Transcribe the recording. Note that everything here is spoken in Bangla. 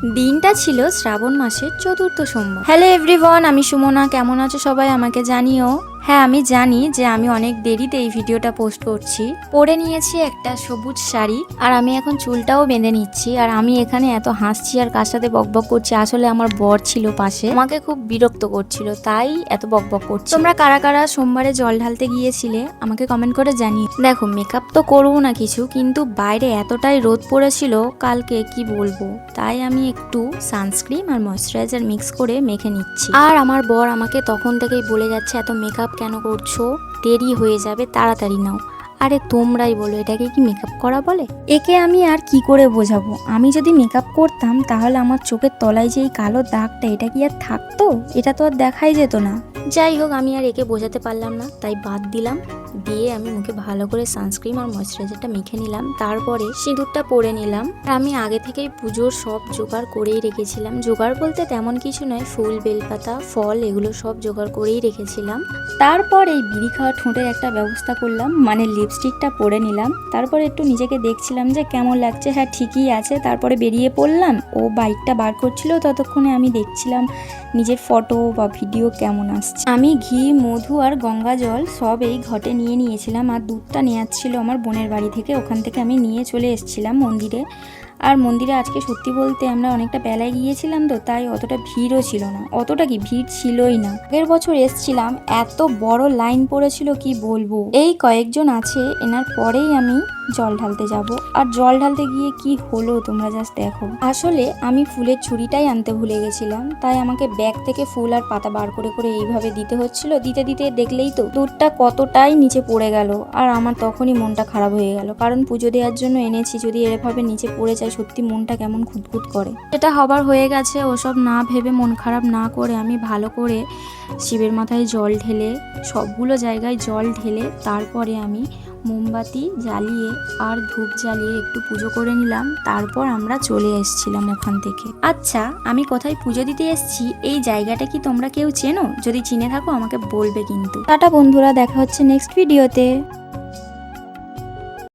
দিনটা ছিল শ্রাবণ মাসের চতুর্থ সোমবার। হ্যালো এভরিওয়ান, আমি সুমনা। কেমন আছো সবাই আমাকে জানিও। হ্যাঁ, আমি জানি যে আমি অনেক দেরিতে এই ভিডিওটা পোস্ট করছি। পরে নিয়েছি একটা সবুজ শাড়ি, আর আমি এখন চুলটাও বেঁধে নিচ্ছি। আর আমি এখানে এত হাসছি আর কার সাথে বকবক করছি, আসলে আমার বর ছিল পাশে, আমাকে খুব বিরক্ত করছিল, তাই এত বকবক করছি। তোমরা কারা কারা সোমবারে জল ঢালতে গিয়েছিলে আমাকে কমেন্ট করে জানিও। দেখো, মেকআপ তো করবো না কিছু, কিন্তু বাইরে এতটাই রোদ পড়েছিল কালকে, কি বলবো, তাই আমি একটু সানস্ক্রিন আর ময়শ্চারাইজার মিক্স করে মেখে নিচ্ছি। আর আমার বর আমাকে তখন থেকেই বলে যাচ্ছে, এত মেকআপ কেন করছো, দেরি হয়ে যাবে, তাড়াতাড়ি নাও। আরে তোমরাই বলো, এটাকে কি মেকআপ করা বলে? একে আমি আর কি করে বোঝাবো? আমি যদি মেকআপ করতাম তাহলে আমার চোখের তলায় যে এই কালো দাগটা, এটা কি আর থাকতো? এটা তো আর দেখাই যেত না। যাই হোক, আমি আর একে বোঝাতে পারলাম না, তাই বাদ দিলাম। দিয়ে আমি মুখে ভালো করে সানস্ক্রিন আর ময়শ্চারাইজারটা মেখে নিলাম, তারপরে সিঁদুরটা পরে নিলাম। আর আমি আগে থেকেই পুজোর সব জোগাড় করেই রেখেছিলাম। জোগাড় বলতে তেমন কিছু নয়, ফুল, বেলপাতা, ফল, এগুলো সব জোগাড় করেই রেখেছিলাম। তারপর এই বিড়ি খাওয়া ঠোঁটের একটা ব্যবস্থা করলাম, মানে লিপস্টিকটা পরে নিলাম। তারপরে একটু নিজেকে দেখছিলাম যে কেমন লাগছে। হ্যাঁ, ঠিকই আছে। তারপরে বেরিয়ে পড়লাম। ও বাইকটা বার করছিল, ততক্ষণে আমি দেখছিলাম নিজের ফটো বা ভিডিও কেমন আসছে। আমি ঘি, মধু আর গঙ্গা জল সব এই ঘটে নিয়ে নিয়েছিলাম। আর দুধটা নেওয়ার ছিল আমার বোনের বাড়ি থেকে, ওখান থেকে আমি নিয়ে চলে এসেছিলাম মন্দিরে। আর মন্দিরে আজকে সত্যি বলতে আমরা অনেকটা বেলায় গিয়েছিলাম, তো তাই অতটা ভিড়ও ছিল না। অতটা কি, ভিড় ছিলই না। আগের বছর এসছিলাম, এত বড় লাইন পড়েছিল কি বলবো। এই কয়েকজন আছে, এনার পরেই আমি জল ঢালতে যাব। আর জল ঢালতে গিয়ে কি হলো তোমরা জাস্ট দেখো। আসলে আমি ফুলের ছুরিটাই আনতে ভুলে গেছিলাম, তাই আমাকে ব্যাগ থেকে ফুল আর পাতা বার করে করে এইভাবে দিতে হচ্ছিল। দিতে দিতে দেখলেই তো দুধটা কতটাই নিচে পড়ে গেল। আর আমার তখনই মনটা খারাপ হয়ে গেল, কারণ পুজো দেওয়ার জন্য এনেছি, যদি এভাবে নিচে পড়ে যায় সত্যি মনটা কেমন খুঁতখুত করে। এটা হবার হয়ে গেছে, ওসব না ভেবে, মন খারাপ না করে আমি ভালো করে শিবের মাথায় জল ঢেলে, সবগুলো জায়গায় জল ঢেলে, তারপরে আমি মোমবাতি জ্বালিয়ে আর ধূপ জ্বালিয়ে একটু পুজো করে নিলাম। তারপর আমরা চলে এসেছিলাম ওখান থেকে। আচ্ছা, আমি কোথায় পুজো দিতে এসেছি, এই জায়গাটা কি তোমরা কেউ চেনো? যদি চিনে থাকো আমাকে বলবে কিন্তু। টাটা বন্ধুরা, দেখা হচ্ছে নেক্সট ভিডিওতে।